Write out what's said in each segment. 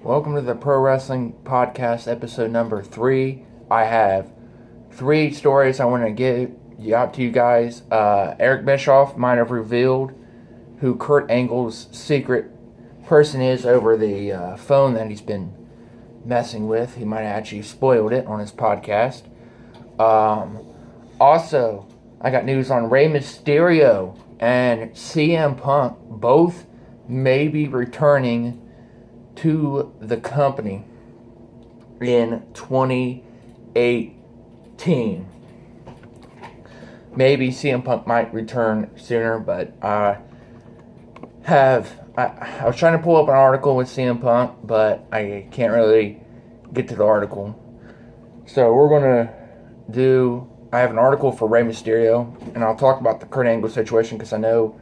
Welcome to the Pro Wrestling Podcast, episode number 3. I have 3 stories I want to get out to you guys. Eric Bischoff might have revealed who Kurt Angle's secret person is over the phone that he's been messing with. He might have actually spoiled it on his podcast. Also, I got news on Rey Mysterio and CM Punk. Both may be returning to the company in 2018. Maybe CM Punk might return sooner, but I was trying to pull up an article with CM Punk, but I can't really get to the article. So I have an article for Rey Mysterio, and I'll talk about the Kurt Angle situation because I know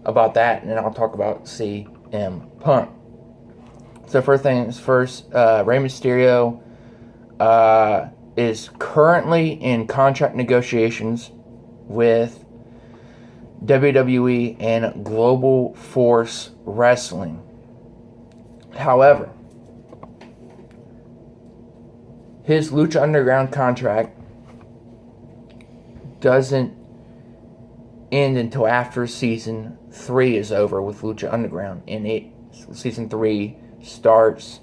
about that, and then I'll talk about CM Punk. So first things first, Rey Mysterio is currently in contract negotiations with WWE and Global Force Wrestling. However, his Lucha Underground contract doesn't end until after Season 3 is over with Lucha Underground, and Season 3 starts,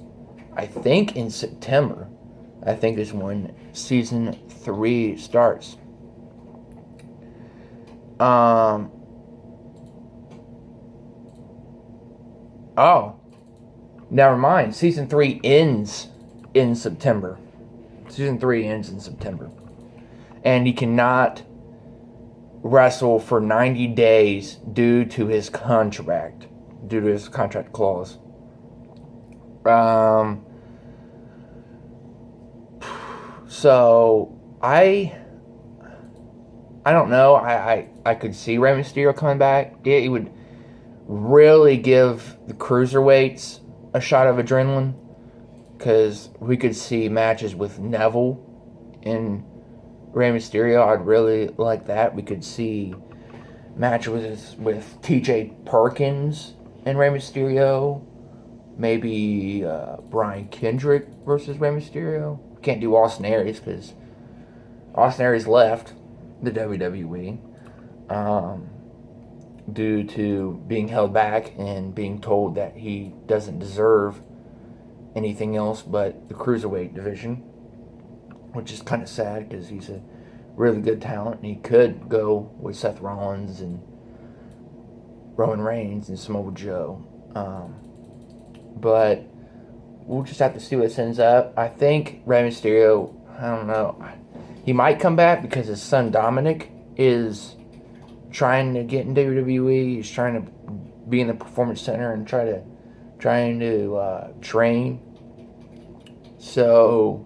I think, in September. I think is when Season 3 starts. Never mind. Season 3 ends in September. Season 3 ends in September. And he cannot wrestle for 90 days due to his contract clause. So I don't know. I could see Rey Mysterio coming back. It would really give the cruiserweights a shot of adrenaline, because we could see matches with Neville and Rey Mysterio. I'd really like that. We could see matches with TJ Perkins and Rey Mysterio. Maybe Brian Kendrick versus Rey Mysterio. Can't do Austin Aries because Austin Aries left the WWE due to being held back and being told that he doesn't deserve anything else but the cruiserweight division, which is kind of sad because he's a really good talent and he could go with Seth Rollins and Roman Reigns and Samoa Joe. But we'll just have to see what it ends up. I think Rey Mysterio, I don't know, he might come back because his son Dominic is trying to get in WWE. He's trying to be in the Performance Center and trying to train. So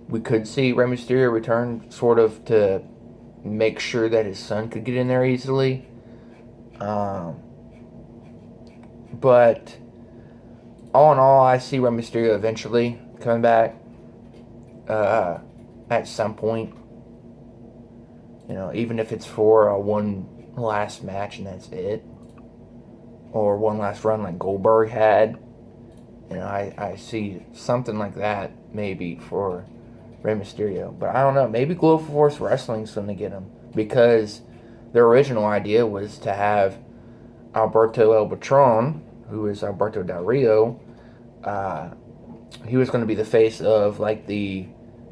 we could see Rey Mysterio return sort of to make sure that his son could get in there easily. But all in all, I see Rey Mysterio eventually coming back at some point. You know, even if it's for one last match and that's it, or one last run like Goldberg had. You know, I see something like that maybe for Rey Mysterio. But I don't know. Maybe Global Force Wrestling's going to get him, because their original idea was to have Alberto El Patron, who is Alberto Del Rio. He was going to be the face of like the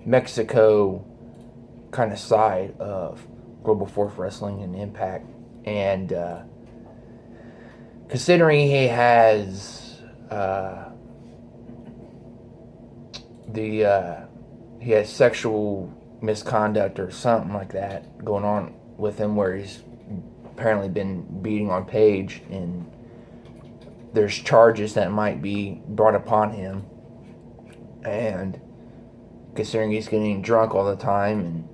Mexico kind of side of Global Force Wrestling and Impact. And considering he has he has sexual misconduct or something like that going on with him, where he's apparently been beating on Paige, and there's charges that might be brought upon him. And considering he's getting drunk all the time and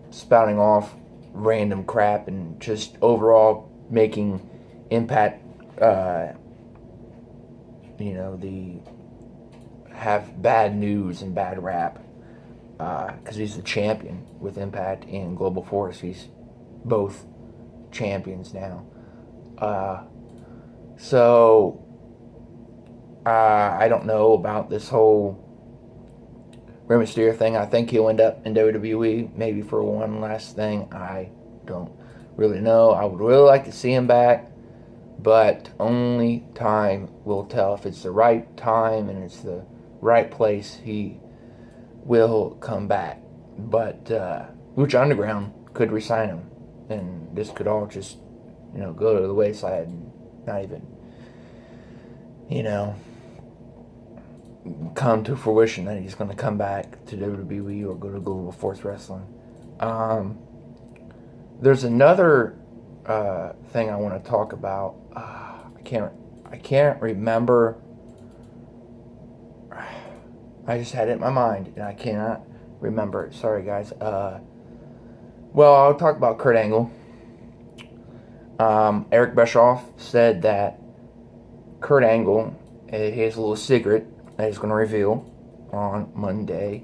spouting off random crap and just overall making Impact, have bad news and bad rap, because he's the champion with Impact and Global Force. He's both champions now. So I don't know about this whole Rey Mysterio thing. I think he'll end up in WWE maybe for one last thing. I don't really know. I would really like to see him back, but only time will tell. If it's the right time and it's the right place, he will come back. But Lucha Underground could resign him, and this could all just, go to the wayside and not even, come to fruition that he's going to come back to WWE or go to Global Force Wrestling. There's another thing I want to talk about. I can't remember. I just had it in my mind and I cannot remember it. Sorry, guys. Well, I'll talk about Kurt Angle. Eric Bischoff said that Kurt Angle, his little secret that he's going to reveal on Monday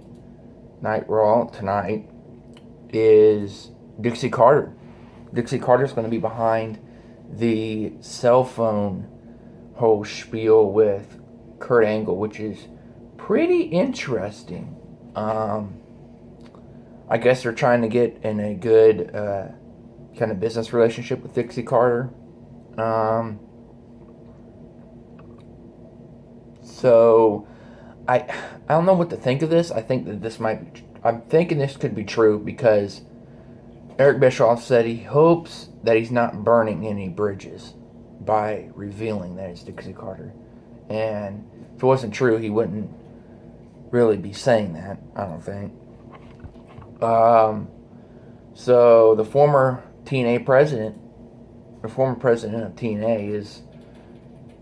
Night Raw tonight, is Dixie Carter. Dixie Carter's going to be behind the cell phone whole spiel with Kurt Angle, which is pretty interesting. I guess they're trying to get in a good kind of business relationship with Dixie Carter. So I don't know what to think of this. I think that I'm thinking this could be true because Eric Bischoff said he hopes that he's not burning any bridges by revealing that it's Dixie Carter. And if it wasn't true, he wouldn't really be saying that, I don't think. So the former president of TNA is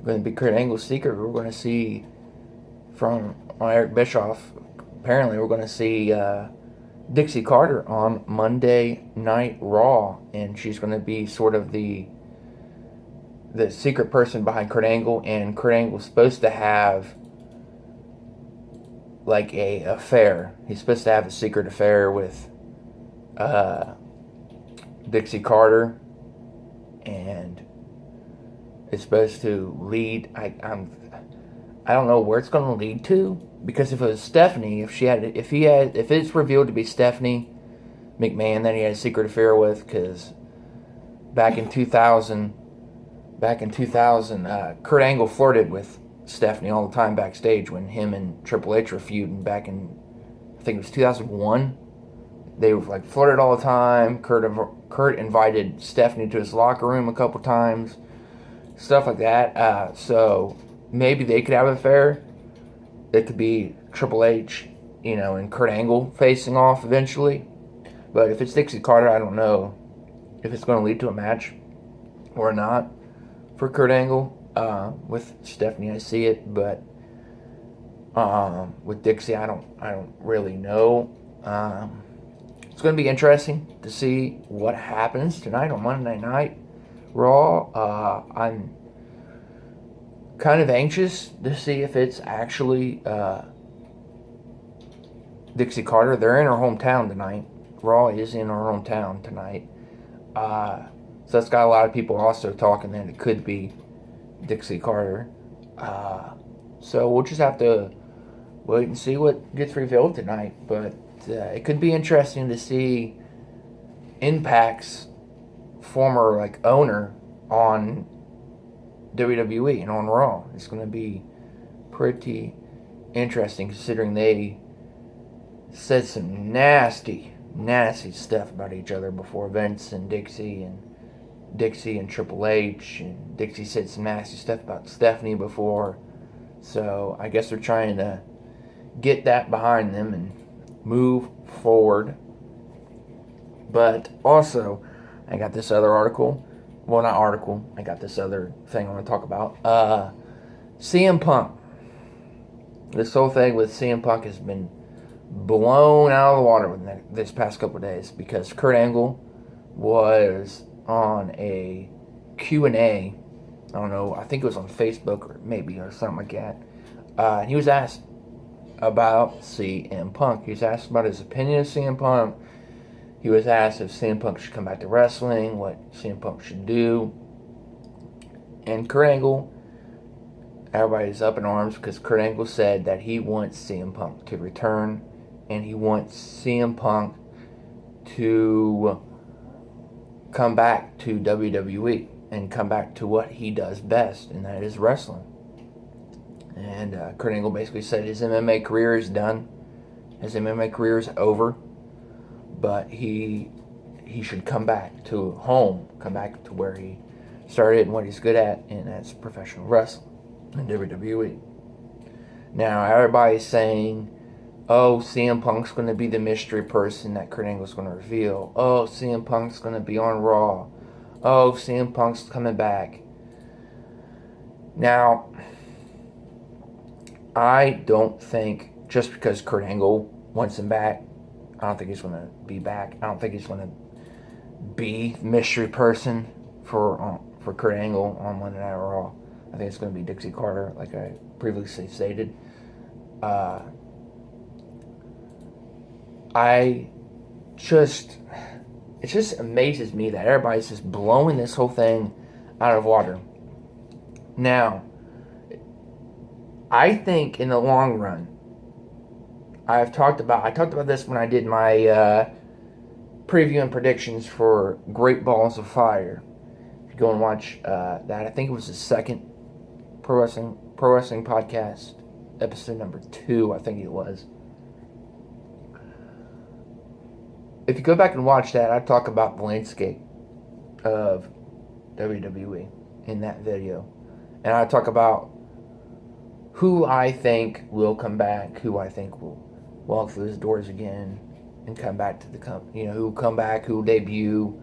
going to be Kurt Angle's secret. We're going to see from Eric Bischoff, apparently we're going to see Dixie Carter on Monday Night Raw, and she's going to be sort of the secret person behind Kurt Angle, and Kurt Angle's supposed to have like a affair. He's supposed to have a secret affair with Dixie Carter, and it's supposed to lead. I don't know where it's going to lead to, because if it was Stephanie, if it's revealed to be Stephanie McMahon that he had a secret affair with, because back in 2000, Kurt Angle flirted with Stephanie all the time backstage when him and Triple H were feuding back in, I think it was 2001. They were like flirted all the time. Kurt invited Stephanie to his locker room a couple times, stuff like that. So maybe they could have an affair. It could be Triple H, and Kurt Angle facing off eventually. But if it's Dixie Carter, I don't know if it's going to lead to a match or not for Kurt Angle. With Stephanie, I see it, but with Dixie, I don't really know. It's going to be interesting to see what happens tonight on Monday Night Raw. I'm kind of anxious to see if it's actually Dixie Carter. They're in her hometown tonight. Raw is in her hometown tonight. So that's got a lot of people also talking that it could be Dixie Carter. So we'll just have to wait and see what gets revealed tonight. But it could be interesting to see Impact's former owner on WWE and on Raw. It's going to be pretty interesting, considering they said some nasty stuff about each other before. Vince and Dixie and Triple H, and Dixie said some nasty stuff about Stephanie before. So I guess they're trying to get that behind them and move forward. But also, I got this other article. Well, not article. I got this other thing I want to talk about. CM Punk. This whole thing with CM Punk has been blown out of the water this past couple of days, because Kurt Angle was on a Q&A. I don't know. I think it was on Facebook or something like that. He was asked about CM Punk. He was asked about his opinion of CM Punk. He was asked if CM Punk should come back to wrestling, what CM Punk should do. And Kurt Angle everybody's up in arms because Kurt Angle said that he wants CM Punk to return, and he wants CM Punk to come back to WWE and come back to what he does best, and that is wrestling. And Kurt Angle basically said his MMA career is done. His MMA career is over, but he should come back to home, come back to where he started and what he's good at, and that's professional wrestling in WWE. Now, everybody's saying, oh, CM Punk's going to be the mystery person that Kurt Angle's going to reveal. Oh, CM Punk's going to be on Raw. Oh, CM Punk's coming back. Now, I don't think just because Kurt Angle wants him back, I don't think he's going to be back. I don't think he's going to be mystery person for Kurt Angle on Monday Night Raw. I think it's going to be Dixie Carter, like I previously stated. It just amazes me that everybody's just blowing this whole thing out of water. Now, I think in the long run, I talked about this when I did my preview and predictions for Great Balls of Fire. If you go and watch that, I think it was the second Pro Wrestling Podcast, episode number 2, I think it was. If you go back and watch that, I talk about the landscape of WWE in that video. And I talk about who I think will come back, who I think will walk through his doors again and come back to the company. Who will come back, who will debut,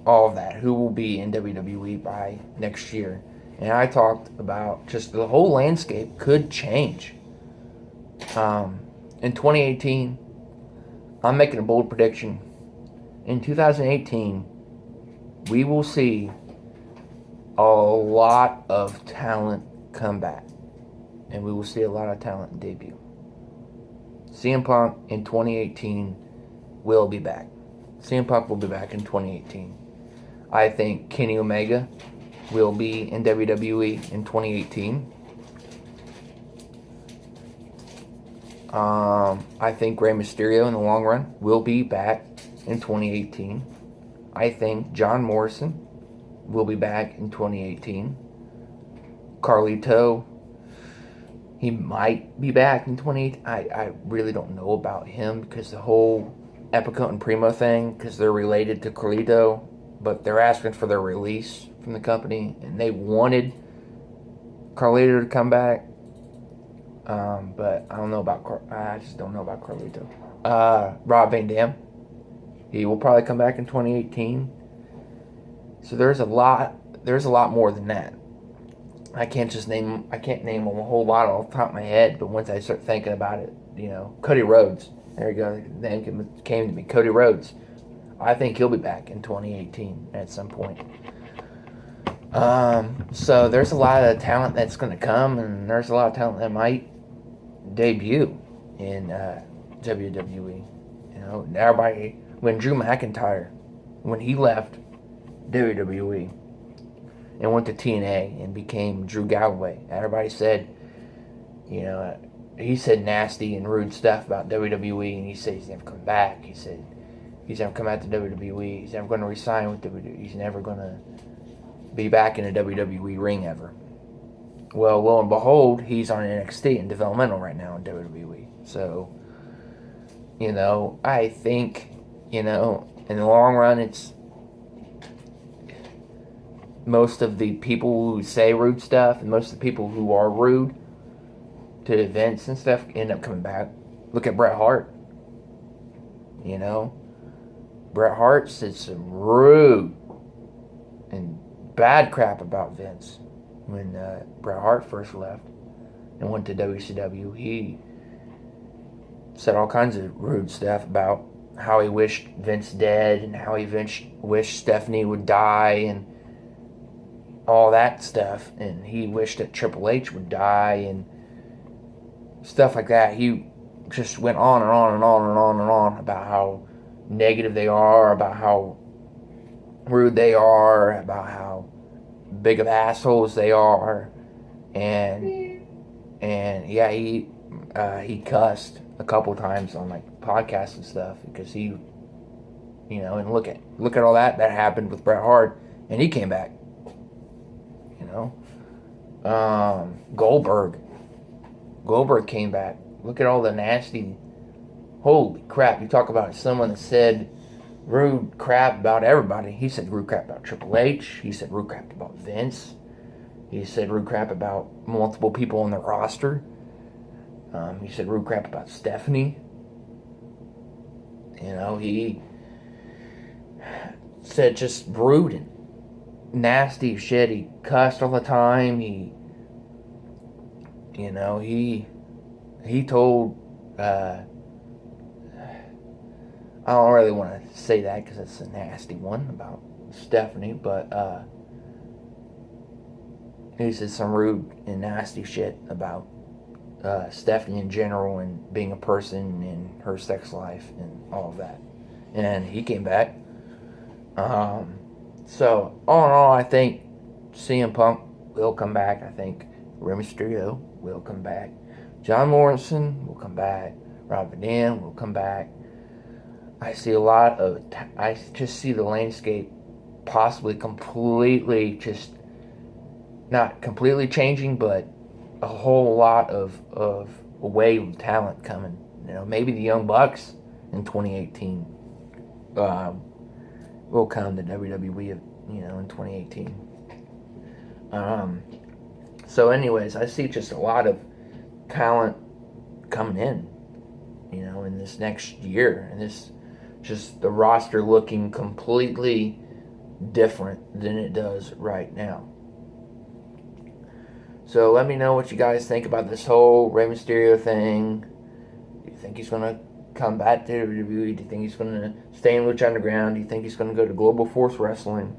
all of that. Who will be in WWE by next year. And I talked about just the whole landscape could change. In 2018, I'm making a bold prediction. In 2018, we will see a lot of talent come back. And we will see a lot of talent debut. CM Punk in 2018 will be back. CM Punk will be back in 2018. I think Kenny Omega will be in WWE in 2018. I think Rey Mysterio in the long run will be back in 2018. I think John Morrison will be back in 2018. Carlito, he might be back in 2018. I really don't know about him because the whole Epico and Primo thing, because they're related to Carlito, but they're asking for their release from the company, and they wanted Carlito to come back. But I don't know about I just don't know about Carlito. Rob Van Dam, he will probably come back in 2018. So there's a lot more than that. I can't name them a whole lot off the top of my head, but once I start thinking about it, Cody Rhodes. There you go. The name came to me. Cody Rhodes. I think he'll be back in 2018 at some point. So there's a lot of talent that's going to come, and there's a lot of talent that might debut in WWE. Everybody, when Drew McIntyre, when he left WWE and went to TNA and became Drew Galloway, everybody said, he said nasty and rude stuff about WWE, and he said he's never coming back. He said he's never come out to WWE. He's never going to resign with WWE. He's never going to be back in a WWE ring ever. Well, lo and behold, he's on NXT and developmental right now in WWE. So, I think, in the long run, it's most of the people who say rude stuff and most of the people who are rude to events and stuff end up coming back. Look at Bret Hart. Bret Hart said some rude and bad crap about Vince when Bret Hart first left and went to WCW. He said all kinds of rude stuff about how he wished Vince dead and how he wished Stephanie would die and all that stuff, and he wished that Triple H would die and stuff like that. He just went on and on and on and on and on about how negative they are, about how rude they are, about how big of assholes they are. and yeah, he cussed a couple times on like podcasts and stuff because and look at all that happened with Bret Hart, and he came back. Goldberg came back. Look at all the nasty. Holy crap! You talk about someone that said rude crap about everybody. He said rude crap about Triple H. He said rude crap about Vince. He said rude crap about multiple people on the roster. He said rude crap about Stephanie. He said just rude and nasty shit. He cussed all the time. He told. I don't really want to say that because it's a nasty one about Stephanie, but he said some rude and nasty shit about Stephanie in general and being a person and her sex life and all of that. And he came back. So, all in all, I think CM Punk will come back. I think Rey Mysterio will come back. John Morrison will come back. Rob Van Dam will come back. I just see the landscape possibly completely, just not completely changing, but a whole lot of a wave of talent coming. Maybe the Young Bucks in 2018 will come to WWE, in 2018. So anyways, I see just a lot of talent coming in, in this next year, and this just the roster looking completely different than it does right now. So let me know what you guys think about this whole Rey Mysterio thing. Do you think he's going to come back to WWE? Do you think he's going to stay in Lucha Underground? Do you think he's going to go to Global Force Wrestling?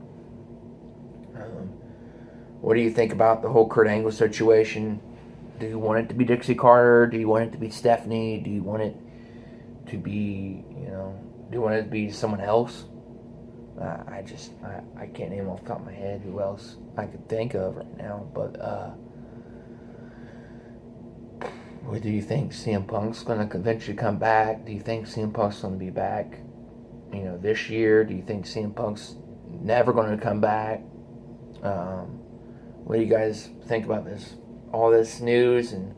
What do you think about the whole Kurt Angle situation? Do you want it to be Dixie Carter? Do you want it to be Stephanie? Do you want it to be, do you want it to be someone else? I can't name off the top of my head who else I could think of right now. But what do you think? CM Punk's going to eventually come back? Do you think CM Punk's going to be back, this year? Do you think CM Punk's never going to come back? What do you guys think about this? All this news and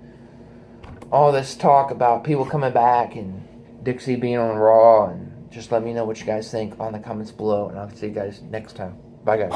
all this talk about people coming back and Dixie being on Raw, and just let me know what you guys think on the comments below, and I'll see you guys next time. Bye, guys.